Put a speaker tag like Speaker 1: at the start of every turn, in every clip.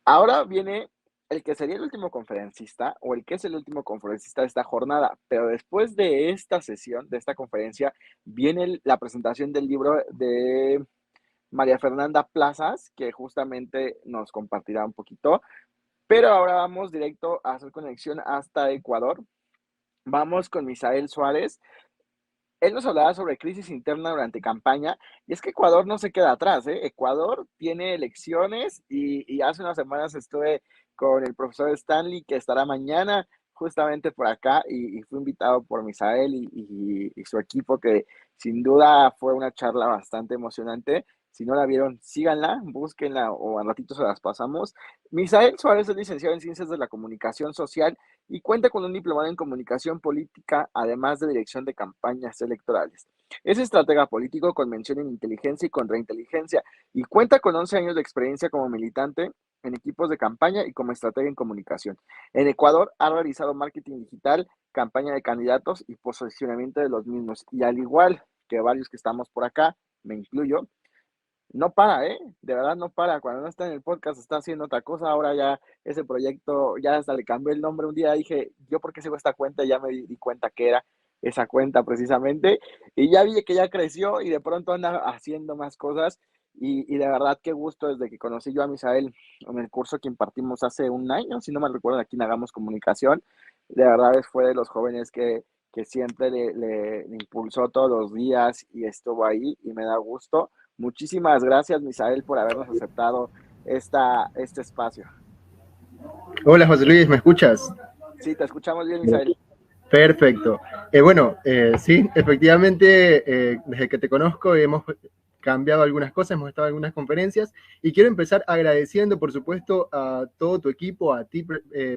Speaker 1: Ahora viene el que sería el último conferencista, o el que es el último conferencista de esta jornada, pero después de esta sesión, de esta conferencia, viene la presentación del libro de María Fernanda Plazas, que justamente nos compartirá un poquito, pero ahora vamos directo a hacer conexión hasta Ecuador. Vamos con Misael Suárez. Él nos hablaba sobre crisis interna durante campaña, y es que Ecuador no se queda atrás, ¿eh? Ecuador tiene elecciones y hace unas semanas estuve con el profesor Stanley, que estará mañana justamente por acá, y fue invitado por Misael y su equipo, que sin duda fue una charla bastante emocionante. Si no la vieron, síganla, búsquenla o al ratito se las pasamos. Misael Suárez es licenciado en Ciencias de la Comunicación Social y cuenta con un diplomado en comunicación política, además de dirección de campañas electorales. Es estratega político con mención en inteligencia y contrainteligencia y cuenta con 11 años de experiencia como militante en equipos de campaña y como estratega en comunicación. En Ecuador ha realizado marketing digital, campaña de candidatos y posicionamiento de los mismos. Y al igual que varios que estamos por acá, me incluyo, no para, ¿eh? De verdad no para. Cuando no está en el podcast está haciendo otra cosa. Ahora ya ese proyecto, ya hasta le cambié el nombre. Un día dije, ¿yo por qué sigo esta cuenta? Y ya me di cuenta que era esa cuenta precisamente. Y ya vi que ya creció y de pronto anda haciendo más cosas. Y de verdad qué gusto desde que conocí yo a Misael en el curso que impartimos hace un año, si no me recuerdo, aquí en Hagamos Comunicación. De verdad fue de los jóvenes que siempre le impulsó todos los días y estuvo ahí y me da gusto. Muchísimas gracias, Misael, por habernos aceptado este espacio.
Speaker 2: Hola José Luis, ¿me escuchas?
Speaker 1: Sí, te escuchamos bien, Misael.
Speaker 2: Perfecto. Sí, efectivamente, desde que te conozco hemos cambiado algunas cosas, hemos estado en algunas conferencias y quiero empezar agradeciendo, por supuesto, a todo tu equipo, a ti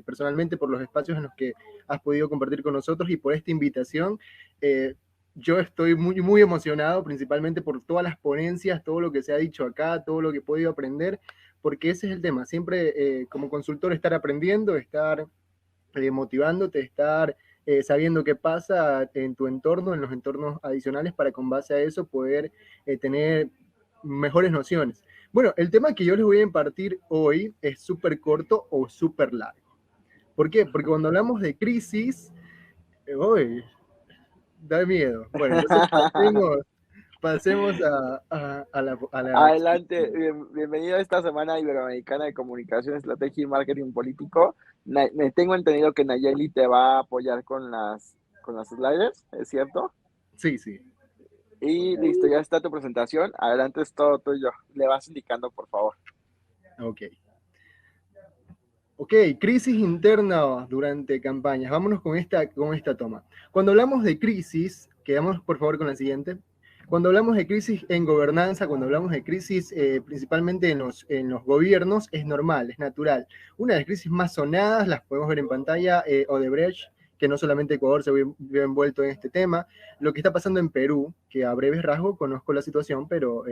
Speaker 2: personalmente por los espacios en los que has podido compartir con nosotros y por esta invitación. Eh, yo estoy muy emocionado, principalmente por todas las ponencias, todo lo que se ha dicho acá, todo lo que he podido aprender, porque ese es el tema. Siempre como consultor estar aprendiendo, estar motivándote, estar sabiendo qué pasa en tu entorno, en los entornos adicionales, para con base a eso poder tener mejores nociones. Bueno, el tema que yo les voy a impartir hoy es súper corto o súper largo. ¿Por qué? Porque cuando hablamos de crisis, uy, da miedo. Bueno, entonces pasemos a la
Speaker 1: Adelante,
Speaker 2: explicación.
Speaker 1: bienvenido a esta semana iberoamericana de comunicación, estrategia y marketing político. Me tengo entendido que Nayeli te va a apoyar con las sliders, ¿es cierto?
Speaker 2: Sí, sí.
Speaker 1: Y listo, ya está tu presentación. Adelante, es todo tuyo. Le vas indicando, por favor.
Speaker 2: Ok. Ok, crisis interna durante campañas. Vámonos con esta toma. Cuando hablamos de crisis, quedamos por favor con la siguiente. Cuando hablamos de crisis en gobernanza, cuando hablamos de crisis principalmente en los gobiernos, es normal, es natural. Una de las crisis más sonadas, las podemos ver en pantalla, Odebrecht, que no solamente Ecuador se vio envuelto en este tema, lo que está pasando en Perú, que a breves rasgos conozco la situación, pero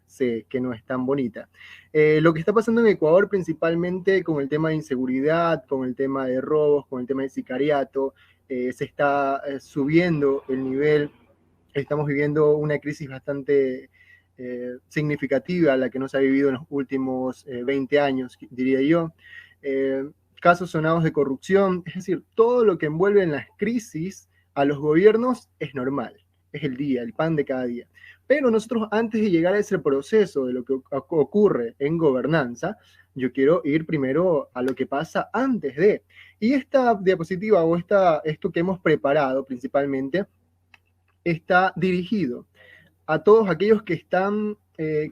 Speaker 2: sé que no es tan bonita. Lo que está pasando en Ecuador principalmente con el tema de inseguridad, con el tema de robos, con el tema de sicariato, se está subiendo el nivel, estamos viviendo una crisis bastante significativa, la que no se ha vivido en los últimos 20 años, diría yo. Eh, Casos sonados de corrupción, es decir, todo lo que envuelve en las crisis a los gobiernos es normal, es el día, el pan de cada día. Pero nosotros, antes de llegar a ese proceso de lo que ocurre en gobernanza, yo quiero ir primero a lo que pasa antes de. Y esta diapositiva o esto que hemos preparado principalmente está dirigido a todos aquellos que están,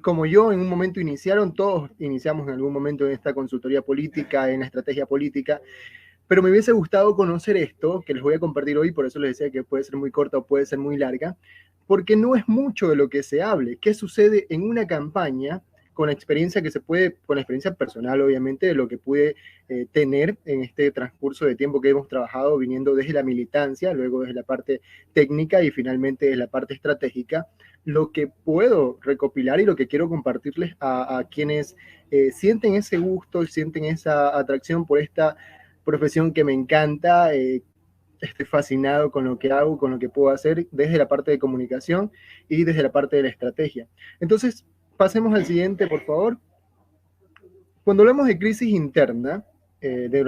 Speaker 2: como yo, en un momento iniciaron, todos iniciamos en algún momento en esta consultoría política, en la estrategia política, pero me hubiese gustado conocer esto, que les voy a compartir hoy, por eso les decía que puede ser muy corta o puede ser muy larga, porque no es mucho de lo que se hable. ¿Qué sucede en una campaña con la experiencia que se puede, con la experiencia personal, obviamente, de lo que pude tener en este transcurso de tiempo que hemos trabajado, viniendo desde la militancia, luego desde la parte técnica y finalmente desde la parte estratégica, lo que puedo recopilar y lo que quiero compartirles a quienes sienten ese gusto, sienten esa atracción por esta profesión que me encanta, estoy fascinado con lo que hago, con lo que puedo hacer desde la parte de comunicación y desde la parte de la estrategia. Entonces, pasemos al siguiente, por favor. Cuando hablamos de crisis interna,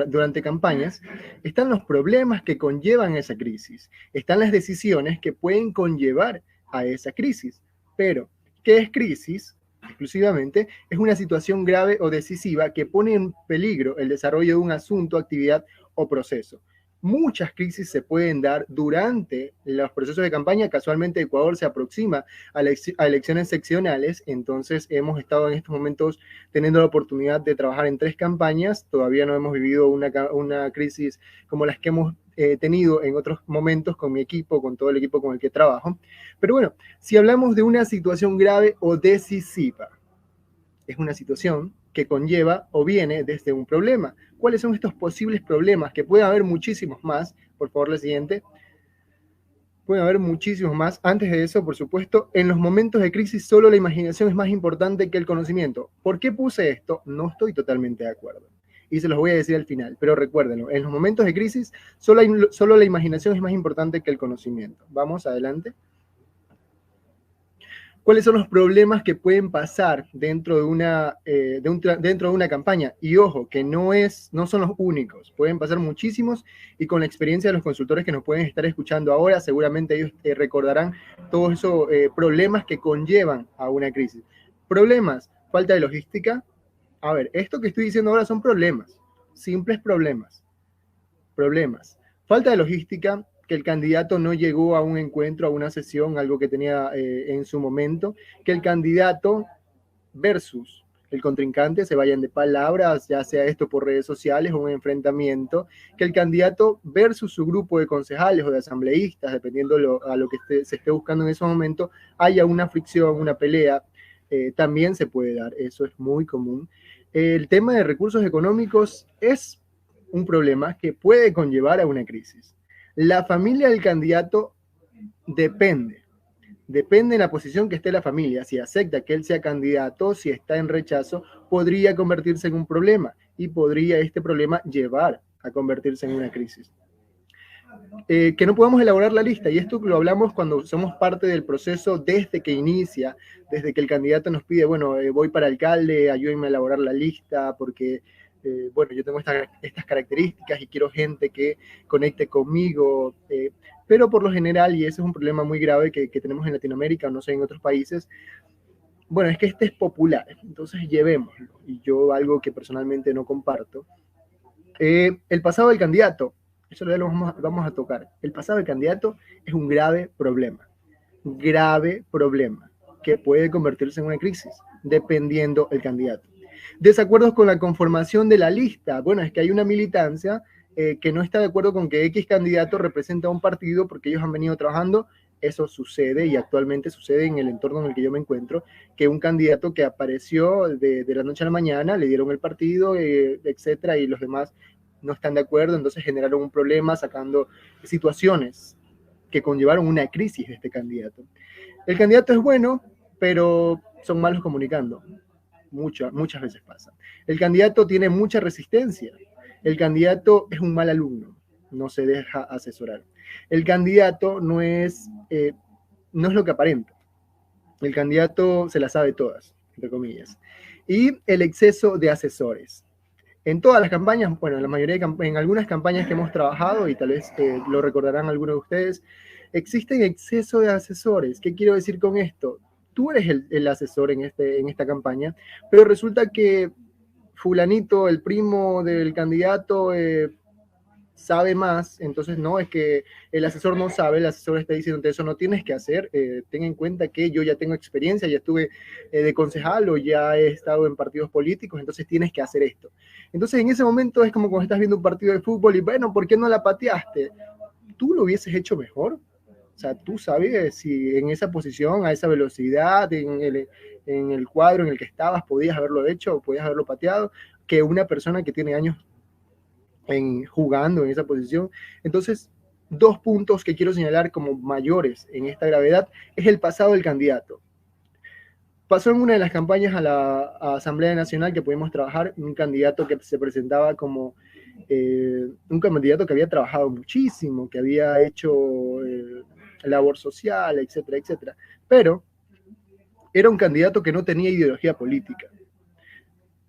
Speaker 2: durante campañas, están los problemas que conllevan esa crisis, están las decisiones que pueden conllevar a esa crisis. Pero, ¿qué es crisis? Exclusivamente, es una situación grave o decisiva que pone en peligro el desarrollo de un asunto, actividad o proceso. Muchas crisis se pueden dar durante los procesos de campaña. Casualmente Ecuador se aproxima a elecciones seccionales, entonces hemos estado en estos momentos teniendo la oportunidad de trabajar en 3 campañas. Todavía no hemos vivido una crisis como las que hemos tenido en otros momentos con mi equipo, con todo el equipo con el que trabajo. Pero bueno, si hablamos de una situación grave o decisiva, es una situación que conlleva o viene desde un problema. ¿Cuáles son estos posibles problemas? Que pueden haber muchísimos más. Por favor, la siguiente. Pueden haber muchísimos más. Antes de eso, por supuesto, en los momentos de crisis solo la imaginación es más importante que el conocimiento. ¿Por qué puse esto? No estoy totalmente de acuerdo. Y se los voy a decir al final, pero recuérdenlo, en los momentos de crisis solo la imaginación es más importante que el conocimiento. Vamos, adelante. ¿Cuáles son los problemas que pueden pasar dentro de una campaña? Y ojo, que no son los únicos, pueden pasar muchísimos, y con la experiencia de los consultores que nos pueden estar escuchando ahora, seguramente ellos recordarán todos esos problemas que conllevan a una crisis. Problemas, falta de logística. A ver, esto que estoy diciendo ahora son problemas, simples problemas. Falta de logística, que el candidato no llegó a un encuentro, a una sesión, algo que tenía en su momento, que el candidato versus el contrincante se vayan de palabras, ya sea esto por redes sociales o un enfrentamiento, que el candidato versus su grupo de concejales o de asambleístas, dependiendo a lo que se esté buscando en ese momento, haya una fricción, una pelea, también se puede dar, eso es muy común. El tema de recursos económicos es un problema que puede conllevar a una crisis. La familia del candidato depende de la posición que esté la familia. Si acepta que él sea candidato, si está en rechazo, podría convertirse en un problema, y podría este problema llevar a convertirse en una crisis. Que no podamos elaborar la lista, y esto lo hablamos cuando somos parte del proceso desde que inicia, desde que el candidato nos pide, bueno, voy para alcalde, ayúdenme a elaborar la lista, porque bueno, yo tengo estas características y quiero gente que conecte conmigo, pero por lo general, y ese es un problema muy grave que tenemos en Latinoamérica, no sé, en otros países, bueno, es que este es popular, entonces llevémoslo, y yo algo que personalmente no comparto. El pasado del candidato, eso lo vamos a tocar. El pasado del candidato es un grave problema, que puede convertirse en una crisis, dependiendo el candidato. Desacuerdos con la conformación de la lista. Bueno, es que hay una militancia que no está de acuerdo con que X candidato representa a un partido porque ellos han venido trabajando. Eso sucede, y actualmente sucede en el entorno en el que yo me encuentro, que un candidato que apareció de la noche a la mañana, le dieron el partido, etcétera, y los demás no están de acuerdo, entonces generaron un problema sacando situaciones que conllevaron una crisis de este candidato. El candidato es bueno, pero son malos comunicando. Muchas veces pasa. El candidato tiene mucha resistencia. El candidato es un mal alumno, no se deja asesorar. El candidato no es lo que aparenta. El candidato se las sabe todas, entre comillas. Y el exceso de asesores. En todas las campañas, bueno, en la mayoría en algunas campañas que hemos trabajado, y tal vez lo recordarán algunos de ustedes, existen exceso de asesores. ¿Qué quiero decir con esto? Tú eres el asesor en esta campaña, pero resulta que fulanito, el primo del candidato, sabe más, entonces no, es que el asesor no sabe, el asesor está diciendo, eso no tienes que hacer, ten en cuenta que yo ya tengo experiencia, ya estuve de concejal o ya he estado en partidos políticos, entonces tienes que hacer esto. Entonces en ese momento es como cuando estás viendo un partido de fútbol y bueno, ¿por qué no la pateaste? ¿Tú lo hubieses hecho mejor? O sea, tú sabes si en esa posición, a esa velocidad, en el cuadro en el que estabas, podías haberlo hecho o podías haberlo pateado, que una persona que tiene años jugando en esa posición. Entonces, 2 puntos que quiero señalar como mayores en esta gravedad es el pasado del candidato. Pasó en una de las campañas a la Asamblea Nacional que pudimos trabajar, un candidato que se presentaba como un candidato que había trabajado muchísimo, que había hecho labor social, etcétera, etcétera. Pero era un candidato que no tenía ideología política.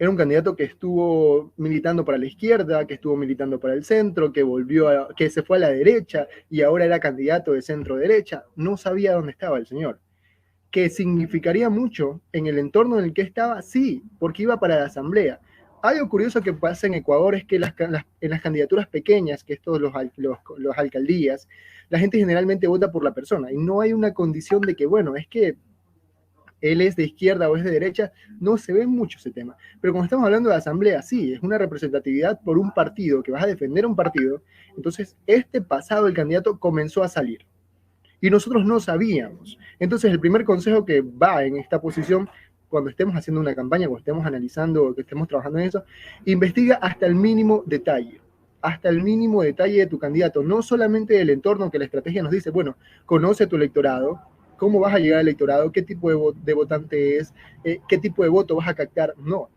Speaker 2: Era un candidato que estuvo militando para la izquierda, que estuvo militando para el centro, que se fue a la derecha y ahora era candidato de centro derecha. No sabía dónde estaba el señor. ¿Que significaría mucho en el entorno en el que estaba? Sí, porque iba para la asamblea. Algo curioso que pasa en Ecuador es que en las candidaturas pequeñas, que es todos los alcaldías, la gente generalmente vota por la persona y no hay una condición de que, bueno, es que él es de izquierda o es de derecha, no se ve mucho ese tema. Pero cuando estamos hablando de asamblea, sí, es una representatividad por un partido, que vas a defender un partido. Entonces, este pasado, el candidato comenzó a salir y nosotros no sabíamos. Entonces, el primer consejo que va en esta posición, cuando estemos haciendo una campaña, cuando estemos analizando, que estemos trabajando en eso, investiga hasta el mínimo detalle. Hasta el mínimo detalle de tu candidato, no solamente del entorno que la estrategia nos dice, bueno, conoce tu electorado, cómo vas a llegar al electorado, qué tipo de votante es, qué tipo de voto vas a captar. No,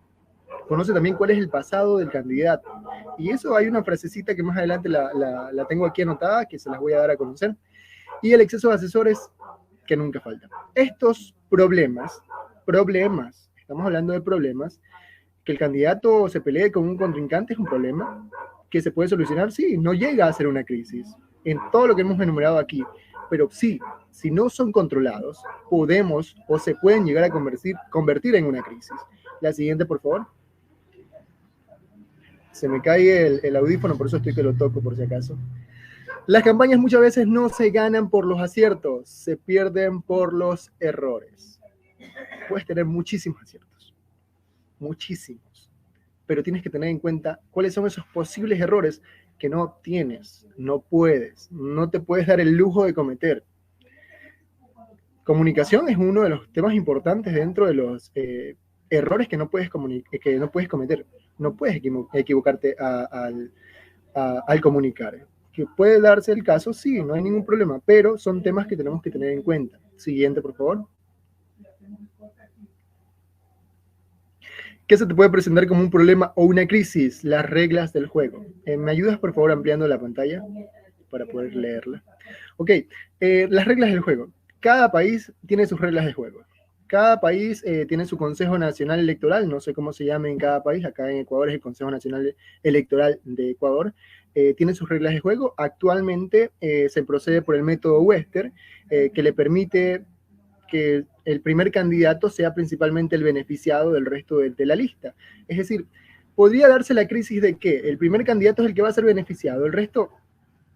Speaker 2: conoce también cuál es el pasado del candidato. Y eso hay una frasecita que más adelante la tengo aquí anotada, que se las voy a dar a conocer. Y el exceso de asesores que nunca falta. Estos problemas, estamos hablando de problemas, que el candidato se pelee con un contrincante es un problema que se puede solucionar, sí, no llega a ser una crisis en todo lo que hemos enumerado aquí, pero sí, si no son controlados, podemos o se pueden llegar a convertir en una crisis. La siguiente, por favor. Se me cae el audífono, por eso estoy que lo toco por si acaso. Las campañas muchas veces no se ganan por los aciertos, se pierden por los errores. Puedes tener muchísimos aciertos, muchísimos, pero tienes que tener en cuenta cuáles son esos posibles errores que no tienes, no puedes, no te puedes dar el lujo de cometer. Comunicación es uno de los temas importantes dentro de los errores que no puedes cometer. No puedes equivocarte al comunicar. Que puede darse el caso, sí, no hay ningún problema, pero son temas que tenemos que tener en cuenta. Siguiente, por favor. ¿Qué se te puede presentar como un problema o una crisis? Las reglas del juego. ¿Me ayudas, por favor, ampliando la pantalla para poder leerla? Ok, las reglas del juego. Cada país tiene sus reglas de juego. Cada país tiene su Consejo Nacional Electoral, no sé cómo se llama en cada país, acá en Ecuador es el Consejo Nacional Electoral de Ecuador, tiene sus reglas de juego. Actualmente se procede por el método Western, que le permite que el primer candidato sea principalmente el beneficiado del resto de la lista. Es decir, podría darse la crisis de que el primer candidato es el que va a ser beneficiado, el resto,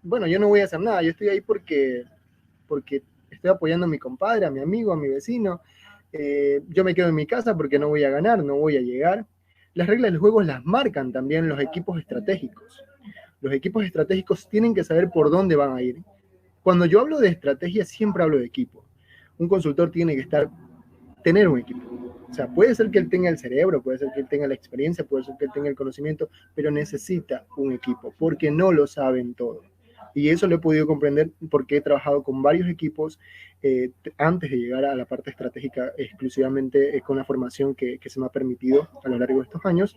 Speaker 2: bueno, yo no voy a hacer nada, yo estoy ahí porque estoy apoyando a mi compadre, a mi amigo, a mi vecino, yo me quedo en mi casa porque no voy a ganar, no voy a llegar. Las reglas del juego las marcan también los equipos estratégicos. Los equipos estratégicos tienen que saber por dónde van a ir. Cuando yo hablo de estrategia, siempre hablo de equipo. Un consultor tiene que tener un equipo. O sea, puede ser que él tenga el cerebro, puede ser que él tenga la experiencia, puede ser que él tenga el conocimiento, pero necesita un equipo, porque no lo saben todo. Y eso lo he podido comprender porque he trabajado con varios equipos antes de llegar a la parte estratégica exclusivamente con la formación que se me ha permitido a lo largo de estos años.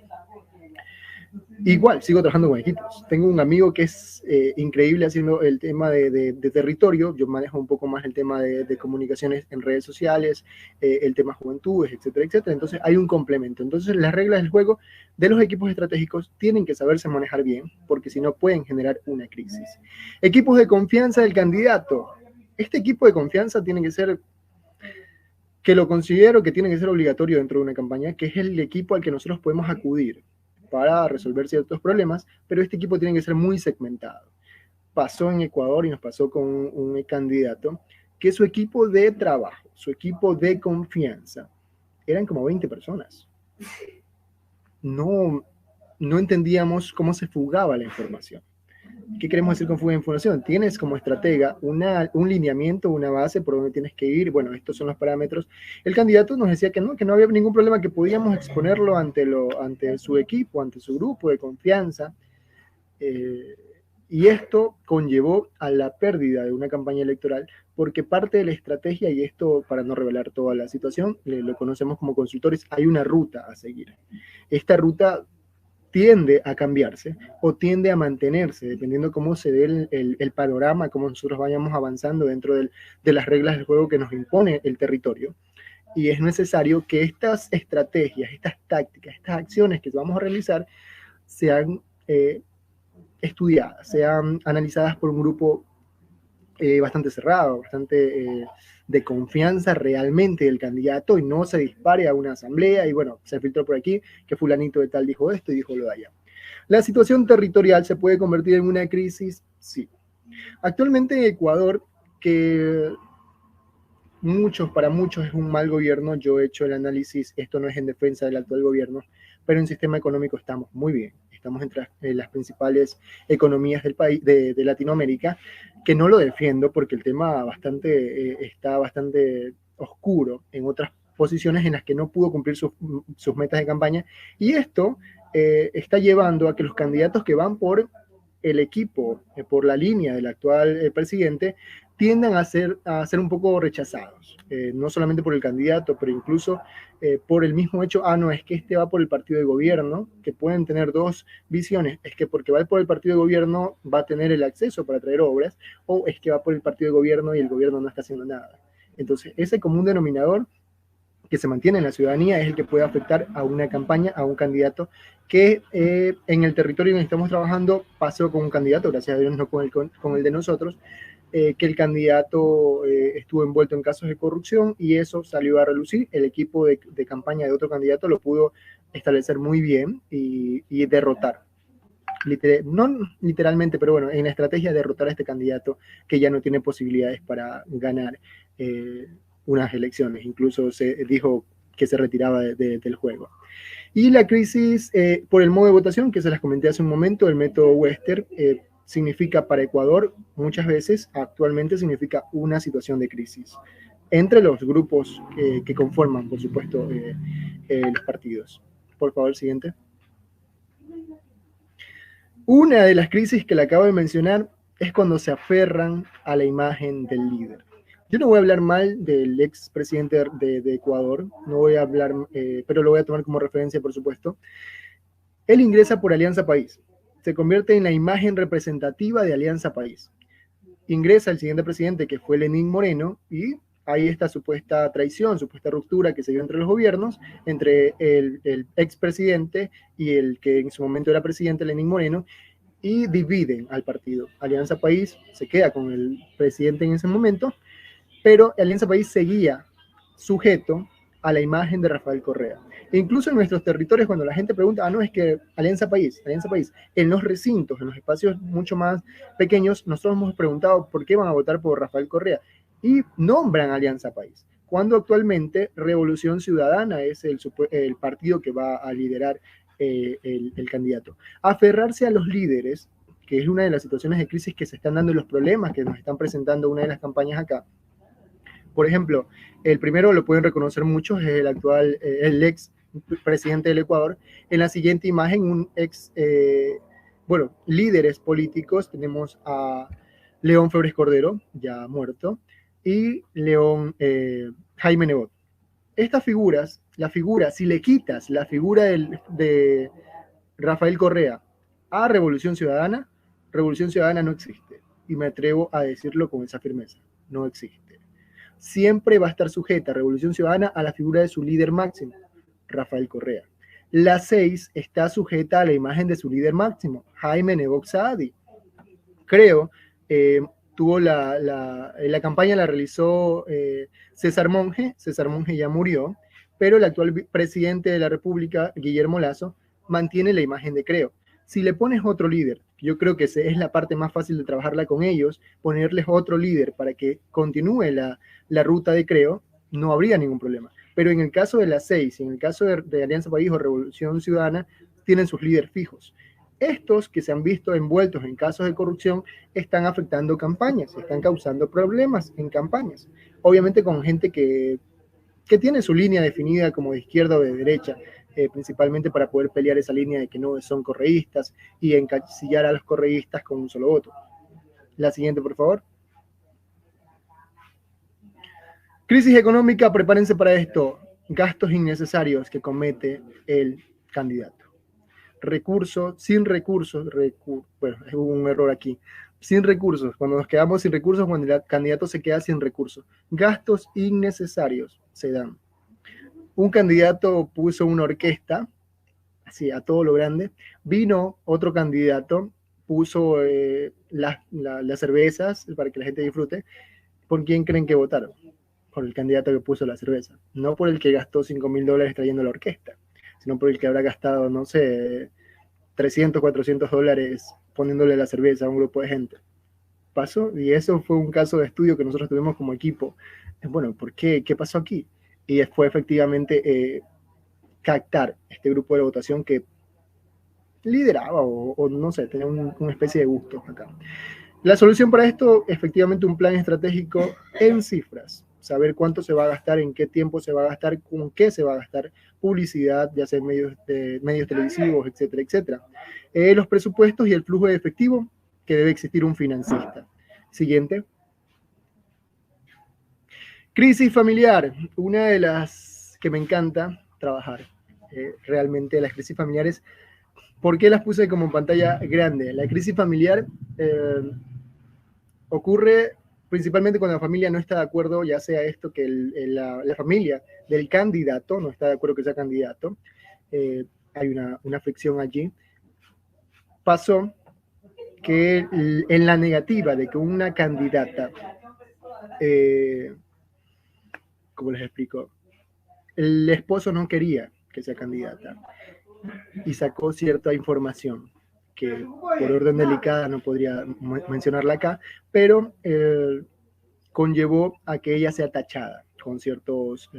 Speaker 2: Igual, sigo trabajando con equipos. Tengo un amigo que es increíble haciendo el tema de territorio. Yo manejo un poco más el tema de comunicaciones en redes sociales, el tema juventudes, etcétera, etcétera. Entonces hay un complemento. Entonces las reglas del juego de los equipos estratégicos tienen que saberse manejar bien, porque si no pueden generar una crisis. Equipos de confianza del candidato. Este equipo de confianza tiene que ser, que lo considero que tiene que ser obligatorio dentro de una campaña, que es el equipo al que nosotros podemos acudir para resolver ciertos problemas, pero este equipo tiene que ser muy segmentado. Pasó en Ecuador y nos pasó con un candidato que su equipo de trabajo, su equipo de confianza, eran como 20 personas. No entendíamos cómo se fugaba la información. ¿Qué queremos decir con fuga de información? Tienes como estratega un lineamiento, una base por donde tienes que ir. Bueno, estos son los parámetros. El candidato nos decía que no había ningún problema, que podíamos exponerlo ante su equipo, ante su grupo de confianza. Y esto conllevó a la pérdida de una campaña electoral, porque parte de la estrategia, y esto para no revelar toda la situación, lo conocemos como consultores, hay una ruta a seguir. Esta ruta tiende a cambiarse o tiende a mantenerse, dependiendo cómo se dé el panorama, cómo nosotros vayamos avanzando dentro de las reglas del juego que nos impone el territorio. Y es necesario que estas estrategias, estas tácticas, estas acciones que vamos a realizar sean estudiadas, sean analizadas por un grupo bastante cerrado, bastante de confianza realmente del candidato, y no se dispare a una asamblea y bueno, se filtró por aquí que fulanito de tal dijo esto y dijo lo de allá. ¿La situación territorial se puede convertir en una crisis? Sí. Actualmente en Ecuador, que para muchos es un mal gobierno, yo he hecho el análisis, esto no es en defensa del actual gobierno, pero en sistema económico estamos muy bien, estamos entre las principales economías del país, de Latinoamérica, que no lo defiendo porque el tema está bastante oscuro en otras posiciones en las que no pudo cumplir sus metas de campaña, y esto está llevando a que los candidatos que van por el equipo, por la línea del actual presidente, tiendan a ser un poco rechazados, no solamente por el candidato, pero incluso por el mismo hecho, no, es que este va por el partido de gobierno, que pueden tener dos visiones, es que porque va por el partido de gobierno va a tener el acceso para traer obras, o es que va por el partido de gobierno y el gobierno no está haciendo nada. Entonces, ese común denominador que se mantiene en la ciudadanía es el que puede afectar a una campaña, a un candidato que en el territorio en el que estamos trabajando pasó con un candidato, gracias a Dios no con el de nosotros, que el candidato estuvo envuelto en casos de corrupción y eso salió a relucir. El equipo de campaña de otro candidato lo pudo establecer muy bien y derrotar. No literalmente, pero bueno, en la estrategia de derrotar a este candidato que ya no tiene posibilidades para ganar unas elecciones. Incluso se dijo que se retiraba del juego. Y la crisis por el modo de votación, que se las comenté hace un momento, el método Wester, significa para Ecuador, muchas veces, actualmente significa una situación de crisis entre los grupos que conforman, por supuesto, los partidos. Por favor, siguiente. Una de las crisis que le acabo de mencionar es cuando se aferran a la imagen del líder. Yo no voy a hablar mal del expresidente de Ecuador, no voy a hablar, pero lo voy a tomar como referencia, por supuesto. Él ingresa por Alianza País, se convierte en la imagen representativa de Alianza País. Ingresa el siguiente presidente, que fue Lenín Moreno, y hay esta supuesta traición, supuesta ruptura que se dio entre los gobiernos, entre el expresidente y el que en su momento era presidente, Lenín Moreno, y dividen al partido. Alianza País se queda con el presidente en ese momento, pero Alianza País seguía sujeto a la imagen de Rafael Correa. E incluso en nuestros territorios, cuando la gente pregunta, no, es que Alianza País, en los recintos, en los espacios mucho más pequeños, nosotros hemos preguntado por qué van a votar por Rafael Correa y nombran Alianza País, cuando actualmente Revolución Ciudadana es el partido que va a liderar el candidato. Aferrarse a los líderes, que es una de las situaciones de crisis que se están dando y los problemas que nos están presentando una de las campañas acá. Por ejemplo, el primero lo pueden reconocer muchos, es el ex presidente del Ecuador. En la siguiente imagen, líderes políticos, tenemos a León Febres Cordero, ya muerto, y Jaime Nebot. Estas figuras, si le quitas la figura de Rafael Correa a Revolución Ciudadana no existe. Y me atrevo a decirlo con esa firmeza, no existe. Siempre va a estar sujeta Revolución Ciudadana a la figura de su líder máximo, Rafael Correa. La 6 está sujeta a la imagen de su líder máximo, Jaime Nebot Saadi. Creo, la campaña la realizó César Monge ya murió, pero el actual presidente de la República, Guillermo Lasso, mantiene la imagen de Creo. Si le pones otro líder, yo creo que es la parte más fácil de trabajarla con ellos, ponerles otro líder para que continúe la ruta de Creo, no habría ningún problema. Pero en el caso de la 6, en el caso de Alianza País o Revolución Ciudadana, tienen sus líderes fijos. Estos que se han visto envueltos en casos de corrupción están afectando campañas, están causando problemas en campañas. Obviamente con gente que tiene su línea definida como de izquierda o de derecha, principalmente para poder pelear esa línea de que no son correístas y encasillar a los correístas con un solo voto. La siguiente, por favor. Crisis económica, prepárense para esto. Gastos innecesarios que comete el candidato. recursos, sin recursos, bueno, hubo un error aquí, sin recursos, cuando nos quedamos sin recursos, cuando el candidato se queda sin recursos, gastos innecesarios se dan. Un candidato puso una orquesta, así a todo lo grande, vino otro candidato, puso las cervezas para que la gente disfrute. ¿Por quién creen que votaron? Por el candidato que puso la cerveza, no por el que gastó $5,000 trayendo la orquesta, sino por el que habrá gastado, no sé, 300, $400 poniéndole la cerveza a un grupo de gente. Pasó, y eso fue un caso de estudio que nosotros tuvimos como equipo. Bueno, ¿por qué? ¿Qué pasó aquí? Y fue efectivamente captar este grupo de votación que lideraba o no sé, tenía una especie de gusto acá. La solución para esto, efectivamente, un plan estratégico en cifras. Saber cuánto se va a gastar, en qué tiempo se va a gastar, con qué se va a gastar, publicidad, ya sea en medios televisivos, etcétera, etcétera. Los presupuestos y el flujo de efectivo que debe existir un financista. Siguiente. Crisis familiar, una de las que me encanta trabajar. Realmente las crisis familiares, ¿por qué las puse como pantalla grande? La crisis familiar ocurre principalmente cuando la familia no está de acuerdo, ya sea esto que la familia del candidato no está de acuerdo que sea candidato, hay una fricción allí. Pasó que en la negativa de que una candidata, ¿cómo les explico? El esposo no quería que sea candidata y sacó cierta información que por orden delicada no podría mencionarla acá, pero conllevó a que ella sea tachada con ciertos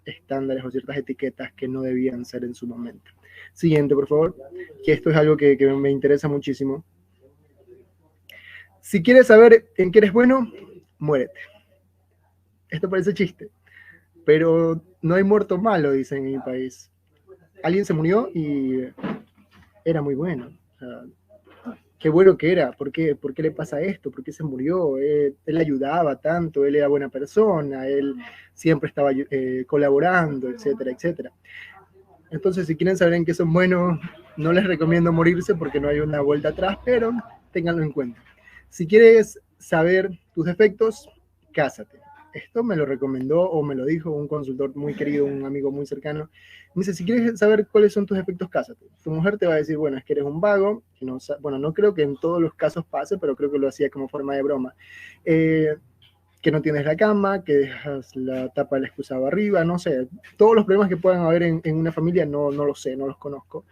Speaker 2: estándares o ciertas etiquetas que no debían ser en su momento. Siguiente, por favor, que esto es algo que me interesa muchísimo. Si quieres saber en qué eres bueno, muérete. Esto parece chiste, pero no hay muerto malo, dicen en mi país. Alguien se murió y era muy bueno. O sea, qué bueno que era, ¿por qué le pasa esto? ¿Por qué se murió? Él ayudaba tanto, él era buena persona, él siempre estaba colaborando, etcétera, etcétera. Entonces, si quieren saber en qué son buenos, no les recomiendo morirse porque no hay una vuelta atrás, pero ténganlo en cuenta. Si quieres saber tus defectos, cásate. Esto me lo recomendó o me lo dijo un consultor muy querido, un amigo muy cercano. Me dice, si quieres saber cuáles son tus defectos, cásate. Tu mujer te va a decir, bueno, es que eres un vago. Que no, bueno, no creo que en todos los casos pase, pero creo que lo hacía como forma de broma. Que no tienes la cama, que dejas la tapa del excusado arriba, no sé. Todos los problemas que puedan haber en una familia no lo sé, no los conozco.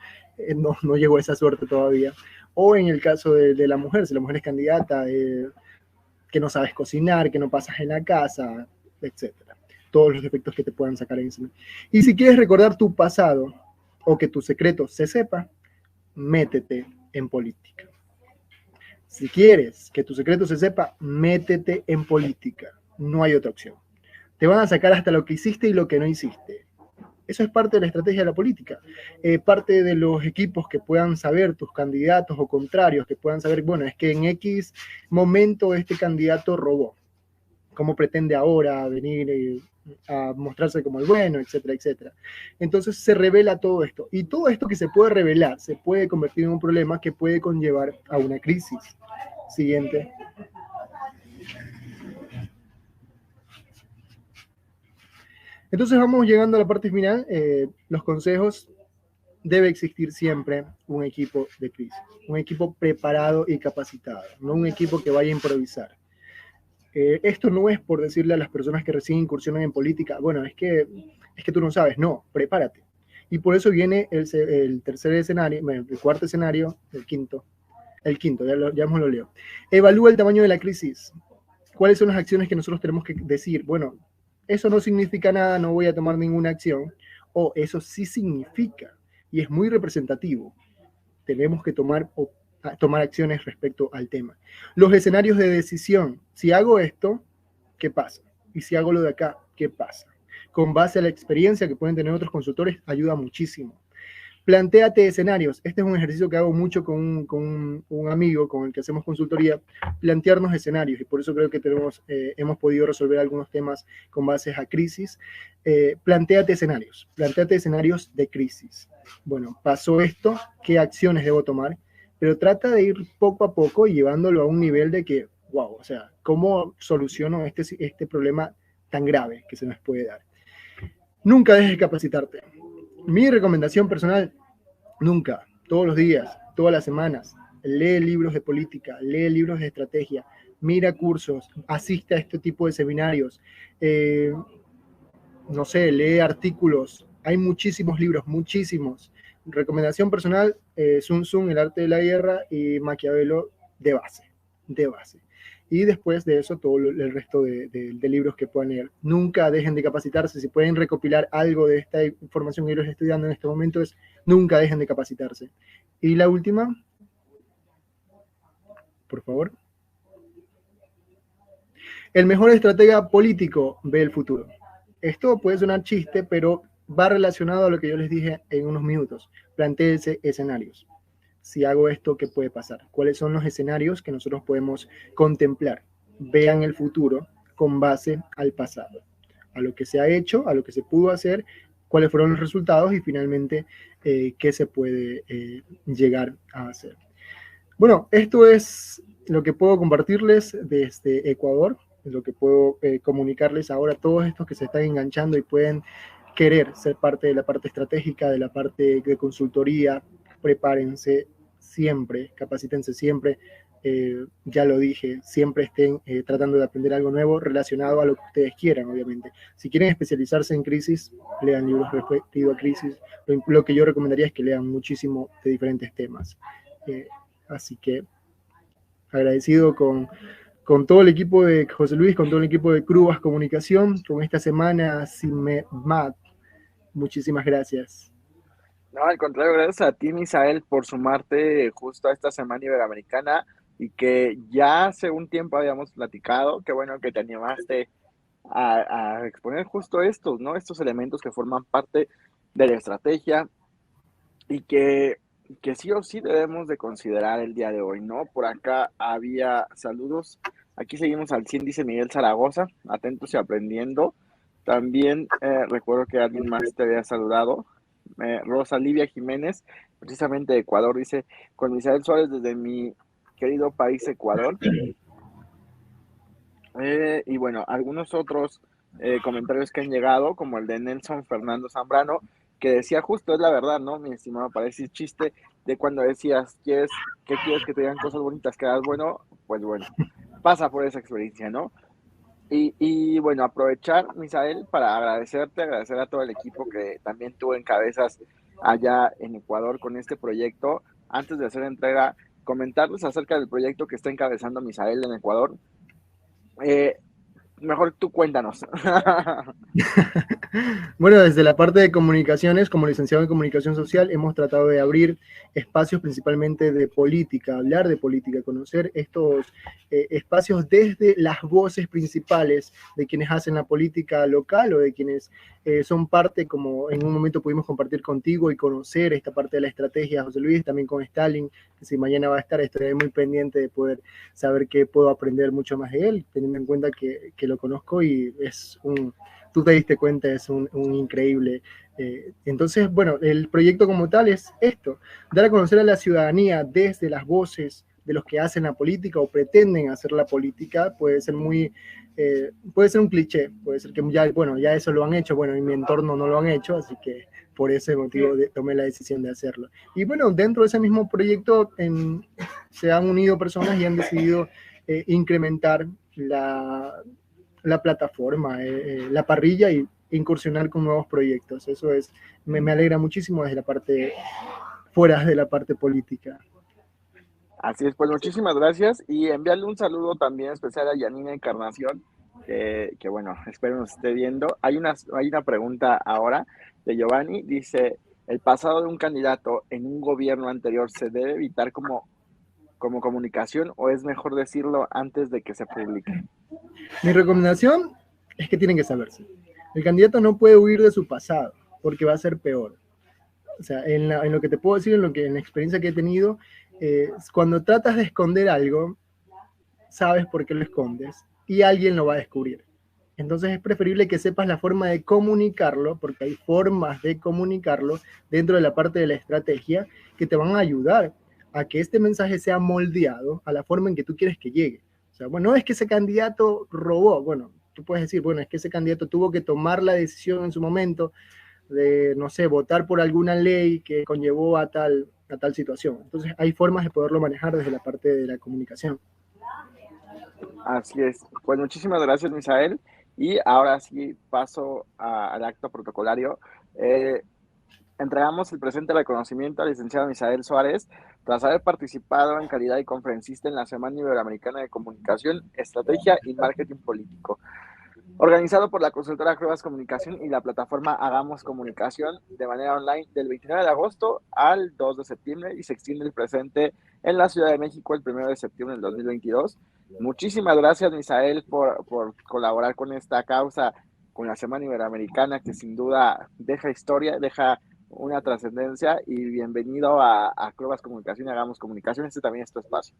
Speaker 2: No llegó a esa suerte todavía. O en el caso de la mujer, si la mujer es candidata, que no sabes cocinar, que no pasas en la casa, etcétera. Todos los defectos que te puedan sacar en ese. Y si quieres recordar tu pasado o que tu secreto se sepa, métete en política. Si quieres que tu secreto se sepa, métete en política. No hay otra opción. Te van a sacar hasta lo que hiciste y lo que no hiciste. Eso es parte de la estrategia de la política. Parte de los equipos que puedan saber, tus candidatos o contrarios, que puedan saber, bueno, es que en X momento este candidato robó. ¿Cómo pretende ahora venir a mostrarse como el bueno, etcétera, etcétera? Entonces se revela todo esto. Y todo esto que se puede revelar se puede convertir en un problema que puede conllevar a una crisis. Siguiente. Entonces vamos llegando a la parte final. Los consejos. Debe existir siempre un equipo de crisis, un equipo preparado y capacitado, no un equipo que vaya a improvisar. Esto no es por decirle a las personas que recién incursionan en política, bueno, es que tú no sabes, no, prepárate. Y por eso viene el tercer escenario, bueno, el cuarto escenario, el quinto, ya lo leo. Evalúa el tamaño de la crisis. ¿Cuáles son las acciones que nosotros tenemos que decir? Bueno, eso no significa nada, no voy a tomar ninguna acción, o eso sí significa, y es muy representativo. Tenemos que tomar acciones respecto al tema. Los escenarios de decisión. Si hago esto, ¿qué pasa? Y si hago lo de acá, ¿qué pasa? Con base a la experiencia que pueden tener otros consultores, ayuda muchísimo. Plantéate escenarios. Este es un ejercicio que hago mucho con un amigo con el que hacemos consultoría, plantearnos escenarios, y por eso creo que hemos podido resolver algunos temas con bases a crisis. Plantéate escenarios de crisis. Bueno, pasó esto, ¿qué acciones debo tomar? Pero trata de ir poco a poco y llevándolo a un nivel de que, wow, o sea, ¿cómo soluciono este problema tan grave que se nos puede dar? Nunca dejes de capacitarte. Mi recomendación personal, nunca, todos los días, todas las semanas, lee libros de política, lee libros de estrategia, mira cursos, asiste a este tipo de seminarios, no sé, lee artículos, hay muchísimos libros, muchísimos. Recomendación personal, Sun Tzu, El arte de la guerra, y Maquiavelo de base, de base. Y después de eso, todo el resto de libros que puedan leer. Nunca dejen de capacitarse. Si pueden recopilar algo de esta información que yo les estoy dando en este momento, es nunca dejen de capacitarse. Y la última, por favor. El mejor estratega político ve el futuro. Esto puede sonar chiste, pero va relacionado a lo que yo les dije en unos minutos. Plantéense escenarios. Si hago esto, ¿qué puede pasar? ¿Cuáles son los escenarios que nosotros podemos contemplar? Vean el futuro con base al pasado, a lo que se ha hecho, a lo que se pudo hacer, cuáles fueron los resultados y finalmente qué se puede llegar a hacer. Bueno, esto es lo que puedo compartirles desde Ecuador, lo que puedo comunicarles ahora a todos estos que se están enganchando y pueden querer ser parte de la parte estratégica, de la parte de consultoría. Prepárense siempre, capacítense siempre, ya lo dije, siempre estén tratando de aprender algo nuevo relacionado a lo que ustedes quieran, obviamente. Si quieren especializarse en crisis, lean libros referidos a crisis. Lo que yo recomendaría es que lean muchísimo de diferentes temas. Así que agradecido con todo el equipo de José Luis, con todo el equipo de Crubas Comunicación, con esta semana CIMEMAT. Muchísimas gracias.
Speaker 1: No, al contrario, gracias a ti, Misael, por sumarte justo a esta Semana Iberoamericana y que ya hace un tiempo habíamos platicado. Qué bueno que te animaste a exponer justo estos, ¿no? Estos elementos que forman parte de la estrategia y que sí o sí debemos de considerar el día de hoy, ¿no? Por acá había saludos. Aquí seguimos al 100, dice Miguel Zaragoza, atentos y aprendiendo. También recuerdo que alguien más te había saludado. Rosa Livia Jiménez, precisamente de Ecuador, dice, con Misael Suárez desde mi querido país Ecuador. Y bueno, algunos otros comentarios que han llegado, como el de Nelson Fernando Zambrano, que decía justo, es la verdad, ¿no? Mi estimado, parece chiste de cuando decías, ¿qué quieres que te digan cosas bonitas, que hagas bueno? Pues bueno, pasa por esa experiencia, ¿no? Y bueno, aprovechar, Misael, para agradecer a todo el equipo que también tú encabezas allá en Ecuador con este proyecto. Antes de hacer entrega, comentarles acerca del proyecto que está encabezando Misael en Ecuador. Mejor tú cuéntanos.
Speaker 2: Bueno, desde la parte de comunicaciones, como licenciado en comunicación social, hemos tratado de abrir espacios principalmente de política, hablar de política, conocer estos espacios desde las voces principales de quienes hacen la política local o de quienes son parte, como en un momento pudimos compartir contigo y conocer esta parte de la estrategia, José Luis, también con Stalin, que si mañana va a estar, estaré muy pendiente de poder saber qué puedo aprender mucho más de él, teniendo en cuenta que lo conozco y es tú te diste cuenta, es un increíble. Entonces, bueno, el proyecto como tal es esto, dar a conocer a la ciudadanía desde las voces de los que hacen la política o pretenden hacer la política. Puede ser puede ser un cliché, puede ser que ya eso lo han hecho, bueno, en mi entorno no lo han hecho, así que por ese motivo tomé la decisión de hacerlo. Y bueno, dentro de ese mismo proyecto se han unido personas y han decidido incrementar la plataforma, la parrilla y incursionar con nuevos proyectos. Eso me alegra muchísimo desde la parte, fuera de la parte política.
Speaker 1: Así es, pues muchísimas gracias y enviarle un saludo también especial a Yanina Encarnación, que bueno, espero nos esté viendo. Hay una pregunta ahora de Giovanni, dice, ¿el pasado de un candidato en un gobierno anterior se debe evitar como comunicación o es mejor decirlo antes de que se publique?
Speaker 2: Mi recomendación es que tienen que saberse. El candidato no puede huir de su pasado porque va a ser peor. O sea, en lo que te puedo decir, en la experiencia que he tenido, cuando tratas de esconder algo, sabes por qué lo escondes y alguien lo va a descubrir. Entonces es preferible que sepas la forma de comunicarlo, porque hay formas de comunicarlo dentro de la parte de la estrategia que te van a ayudar a que este mensaje sea moldeado a la forma en que tú quieres que llegue. O sea, bueno, no es que ese candidato robó, bueno, tú puedes decir, bueno, es que ese candidato tuvo que tomar la decisión en su momento de, no sé, votar por alguna ley que conllevó a tal situación. Entonces hay formas de poderlo manejar desde la parte de la comunicación.
Speaker 1: Así es. Pues muchísimas gracias, Misael. Y ahora sí paso al acto protocolario. Eh, Entregamos el presente reconocimiento al licenciado Misael Suárez tras haber participado en calidad de conferencista en la Semana Iberoamericana de Comunicación, Estrategia y Marketing Político, organizado por la consultora Cuevas Comunicación y la plataforma Hagamos Comunicación de manera online del 29 de agosto al 2 de septiembre y se extiende el presente en la Ciudad de México el 1 de septiembre del 2022. Muchísimas gracias, Misael, por colaborar con esta causa, con la Semana Iberoamericana, que sin duda deja historia, deja una trascendencia, y bienvenido a Cuevas Comunicación y Hagamos Comunicación. Este también es tu espacio.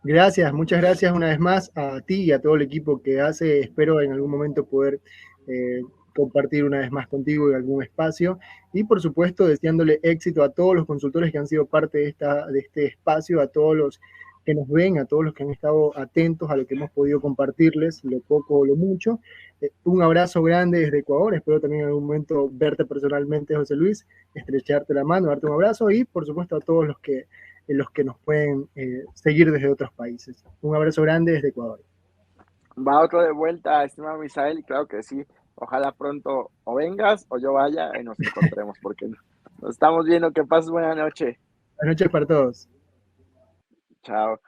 Speaker 2: Gracias, muchas gracias una vez más a ti y a todo el equipo que hace. Espero en algún momento poder eh, compartir una vez más contigo en algún espacio. Y por supuesto, deseándole éxito a todos los consultores que han sido parte de este espacio, a todos los que nos ven, a todos los que han estado atentos a lo que hemos podido compartirles, lo poco o lo mucho. Un abrazo grande desde Ecuador. Espero también en algún momento verte personalmente, José Luis, estrecharte la mano, darte un abrazo y por supuesto a todos los que nos pueden seguir desde otros países. Un abrazo grande desde Ecuador.
Speaker 1: Va otro de vuelta, estimado Misael, y claro que sí. Ojalá pronto o vengas o yo vaya y nos encontremos, porque nos estamos viendo. Que pases buena noche.
Speaker 2: Buenas noches para todos.
Speaker 1: Chao.